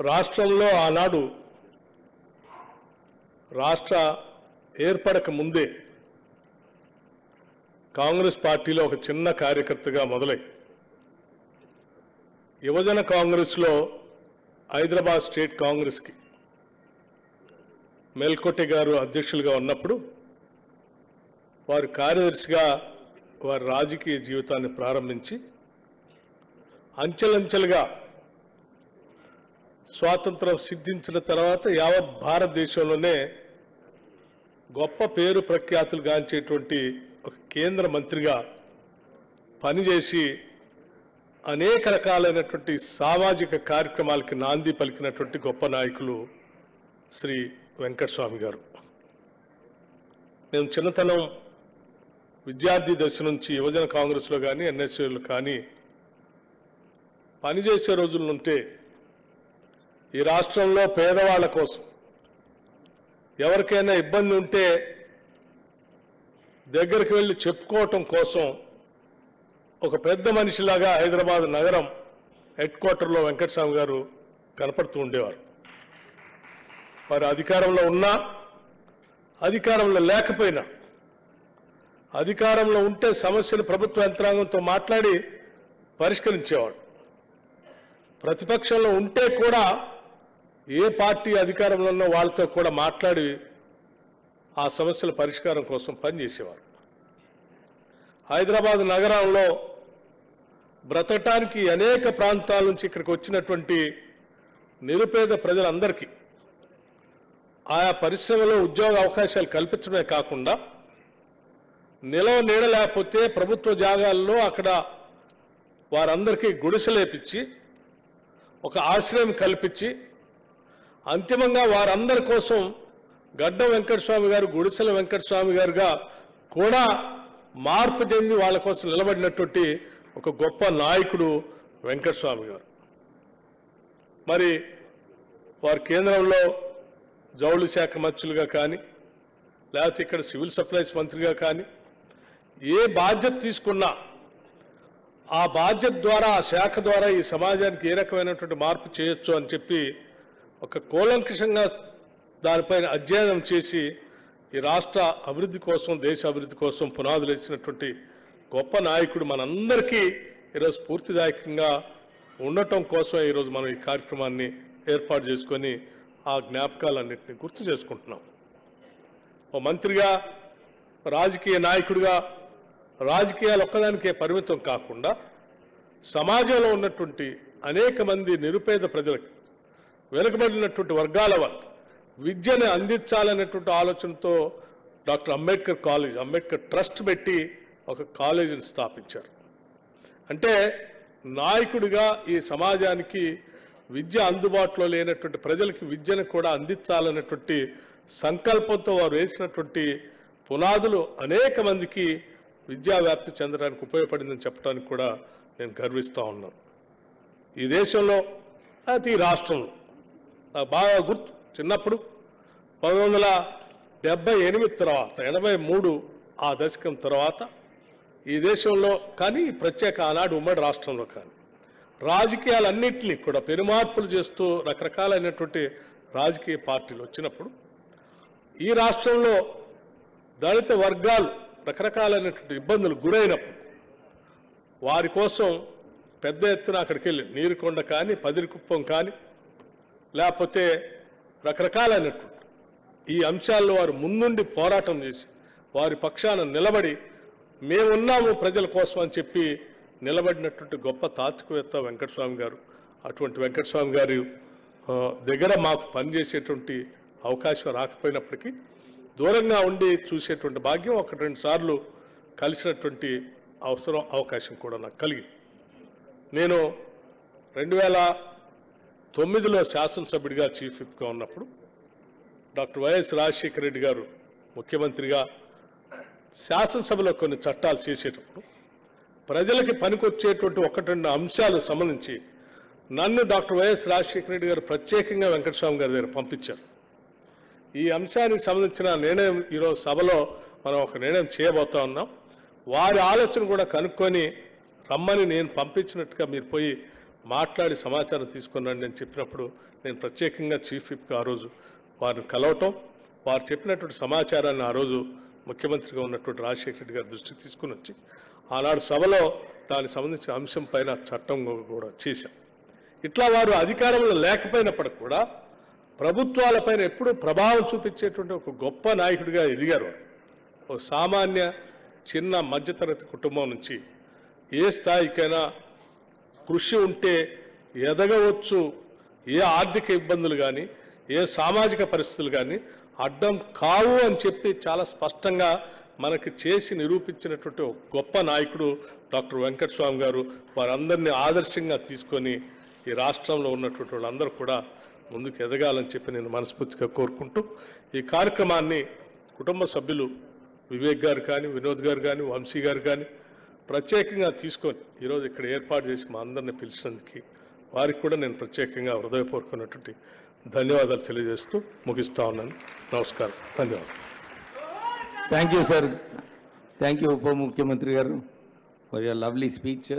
రాష్ట్రంలో ఆనాడు రాష్ట్ర ఏర్పడక ముందే కాంగ్రెస్ పార్టీలో ఒక చిన్న కార్యకర్తగా మొదలై యువజన కాంగ్రెస్లో హైదరాబాద్ స్టేట్ కాంగ్రెస్కి మెల్కోటె గారు అధ్యక్షులుగా ఉన్నప్పుడు వారు కార్యదర్శిగా వారి రాజకీయ జీవితాన్ని ప్రారంభించి అంచెలంచెలుగా స్వాతంత్రం సిద్ధించిన తర్వాత యావత్ భారతదేశంలోనే గొప్ప పేరు ప్రఖ్యాతులు గాంచేటువంటి ఒక కేంద్ర మంత్రిగా పనిచేసి అనేక రకాలైనటువంటి సామాజిక కార్యక్రమాలకి నాంది పలికినటువంటి గొప్ప నాయకులు శ్రీ వెంకటస్వామి గారు. నేను చిన్నతనం విద్యార్థి దశ నుంచి యువజన కాంగ్రెస్లో కానీ ఎన్ఎస్యూలో కానీ పనిచేసే రోజులుంటే ఈ రాష్ట్రంలో పేదవాళ్ల కోసం ఎవరికైనా ఇబ్బంది ఉంటే దగ్గరికి వెళ్ళి చెప్పుకోవటం కోసం ఒక పెద్ద మనిషిలాగా హైదరాబాద్ నగరం హెడ్ క్వార్టర్లో వెంకటస్వామి గారు కనపడుతూ ఉండేవారు. వారు అధికారంలో ఉన్నా అధికారంలో లేకపోయినా అధికారంలో ఉంటే సమస్యలు ప్రభుత్వ యంత్రాంగంతో మాట్లాడి పరిష్కరించేవాడు. ప్రతిపక్షంలో ఉంటే కూడా ఏ పార్టీ అధికారంలో ఉన్నో వాళ్ళతో కూడా మాట్లాడి ఆ సమస్యల పరిష్కారం కోసం పనిచేసేవారు. హైదరాబాద్ నగరంలో బ్రతకటానికి అనేక ప్రాంతాల నుంచి ఇక్కడికి వచ్చినటువంటి నిరుపేద ప్రజలందరికీ ఆయా పరిశ్రమలో ఉద్యోగ అవకాశాలు కల్పించడమే కాకుండా నిలవ నీడ లేకపోతే ప్రభుత్వ జాగాల్లో అక్కడ వారందరికీ గుడిసెలేపించి ఒక ఆశ్రయం కల్పించి అంతిమంగా వారందరి కోసం గడ్డ వెంకటస్వామి గారు గుడిసెల వెంకటస్వామి గారుగా కూడా మార్పు చెంది వాళ్ళ కోసం నిలబడినటువంటి ఒక గొప్ప నాయకుడు వెంకటస్వామి గారు. మరి వారు కేంద్రంలో జౌళి శాఖ మంత్రులుగా కానీ లేకపోతే ఇక్కడ సివిల్ సప్లైస్ మంత్రిగా కానీ ఏ బాధ్యత తీసుకున్నా ఆ బాధ్యత ద్వారా ఆ శాఖ ద్వారా ఈ సమాజానికి ఏ రకమైనటువంటి మార్పు చేయొచ్చు అని చెప్పి ఒక కూలంకషంగా దానిపైన అధ్యయనం చేసి ఈ రాష్ట్ర అభివృద్ధి కోసం దేశ అభివృద్ధి కోసం పునాదులు వేసినటువంటి గొప్ప నాయకుడు మనందరికీ ఈరోజు స్ఫూర్తిదాయకంగా ఉండటం కోసమే ఈరోజు మనం ఈ కార్యక్రమాన్ని ఏర్పాటు చేసుకొని ఆ జ్ఞాపకాలన్నింటినీ గుర్తు చేసుకుంటున్నాం. ఓ మంత్రిగా రాజకీయ నాయకుడిగా రాజకీయాలు ఒక్కదానికే పరిమితం కాకుండా సమాజంలో ఉన్నటువంటి అనేక మంది నిరుపేద ప్రజలకు వెనుకబడినటువంటి వర్గాల వారికి విద్యను అందించాలనేటువంటి ఆలోచనతో doctor Ambedkar college Ambedkar trust పెట్టి ఒక కాలేజీని స్థాపించారు. అంటే నాయకుడిగా ఈ సమాజానికి విద్య అందుబాటులో లేనటువంటి ప్రజలకి విద్యను కూడా అందించాలనేటువంటి సంకల్పంతో వారు వేసినటువంటి పునాదులు అనేక మందికి విద్యా వ్యాప్తి చెందడానికి ఉపయోగపడిందని చెప్పడానికి కూడా నేను గర్విస్తూ ఉన్నాను. ఈ దేశంలో ఈ రాష్ట్రంలో బాగా గుర్తు చిన్నప్పుడు 1978 తర్వాత 83 ఆ దశకం తర్వాత ఈ దేశంలో కానీ ప్రత్యేక ఆనాడు ఉమ్మడి రాష్ట్రంలో కానీ రాజకీయాలన్నింటినీ కూడా పెనుమార్పులు చేస్తూ రకరకాలైనటువంటి రాజకీయ పార్టీలు వచ్చినప్పుడు ఈ రాష్ట్రంలో దళిత వర్గాలు రకరకాలైనటువంటి ఇబ్బందులు గురైనప్పుడు వారి కోసం పెద్ద ఎత్తున అక్కడికి వెళ్ళి నీరుకొండ కానీ పదిరికుప్పం కానీ లేకపోతే రకరకాలైనటువంటి ఈ అంశాల్లో వారు ముందుండి పోరాటం చేసి వారి పక్షాన నిలబడి మేమున్నాము ప్రజల కోసం అని చెప్పి నిలబడినటువంటి గొప్ప తాత్వికవేత్త వెంకటస్వామి గారు. అటువంటి వెంకటస్వామి గారి దగ్గర మాకు పనిచేసేటువంటి అవకాశం రాకపోయినప్పటికీ దూరంగా ఉండి చూసేటువంటి భాగ్యం 1-2 సార్లు కలిసినటువంటి అవకాశం కూడా నాకు కలిగింది. నేను 2009లో శాసనసభ్యుడిగా చీఫ్ విప్గా ఉన్నప్పుడు డాక్టర్ వైఎస్ రాజశేఖర రెడ్డి గారు ముఖ్యమంత్రిగా శాసనసభలో కొన్ని చట్టాలు చేసేటప్పుడు ప్రజలకి పనికొచ్చేటువంటి 1-2 అంశాలకు సంబంధించి నన్ను డాక్టర్ వైఎస్ రాజశేఖర రెడ్డి గారు ప్రత్యేకంగా వెంకటస్వామి గారి దగ్గర పంపించారు. ఈ అంశానికి సంబంధించిన నిర్ణయం ఈరోజు సభలో మనం ఒక నిర్ణయం చేయబోతా ఉన్నాం. వారి ఆలోచన కూడా కనుక్కొని రమ్మని నేను పంపించినట్టుగా మీరు పోయి మాట్లాడి సమాచారం తీసుకున్నాను అని చెప్పినప్పుడు నేను ప్రత్యేకంగా చీఫ్ విప్గా ఆ రోజు వారిని కలవటం, వారు చెప్పినటువంటి సమాచారాన్ని ఆ రోజు ముఖ్యమంత్రిగా ఉన్నటువంటి రాజశేఖర రెడ్డి గారి దృష్టికి తీసుకుని వచ్చి ఆనాడు సభలో దానికి సంబంధించిన అంశం పైన చట్టం కూడా చేశాం. ఇట్లా వారు అధికారంలో లేకపోయినప్పటికి కూడా ప్రభుత్వాలపైన ఎప్పుడూ ప్రభావం చూపించేటువంటి ఒక గొప్ప నాయకుడిగా ఎదిగారు. ఒక సామాన్య చిన్న మధ్యతరగతి కుటుంబం నుంచి ఏ స్థాయికైనా కృషి ఉంటే ఎదగవచ్చు, ఏ ఆర్థిక ఇబ్బందులు కానీ ఏ సామాజిక పరిస్థితులు కానీ అడ్డం కావు అని చెప్పి చాలా స్పష్టంగా మనకి చేసి నిరూపించినటువంటి ఒక గొప్ప నాయకుడు డాక్టర్ వెంకటస్వామి గారు. వారందరినీ ఆదర్శంగా తీసుకొని ఈ రాష్ట్రంలో ఉన్నటువంటి వాళ్ళందరూ కూడా ముందుకు ఎదగాలని చెప్పి నేను మనస్ఫూర్తిగా కోరుకుంటూ ఈ కార్యక్రమాన్ని కుటుంబ సభ్యులు వివేక్ గారు కానీ, వినోద్ గారు కానీ, వంశీ గారు కానీ ప్రత్యేకంగా తీసుకొని ఈరోజు ఇక్కడ ఏర్పాటు చేసి మా అందరిని పిలిచినందుకు వారికి కూడా నేను ప్రత్యేకంగా హృదయపూర్వకమైనటువంటి ధన్యవాదాలు తెలియజేస్తూ ముగిస్తా ఉన్నాను. నమస్కారం, ధన్యవాదాలు. Thank you sir. Thank you ఉప ముఖ్యమంత్రి గారు ఫర్ యువర్ లవ్లీ స్పీచ్.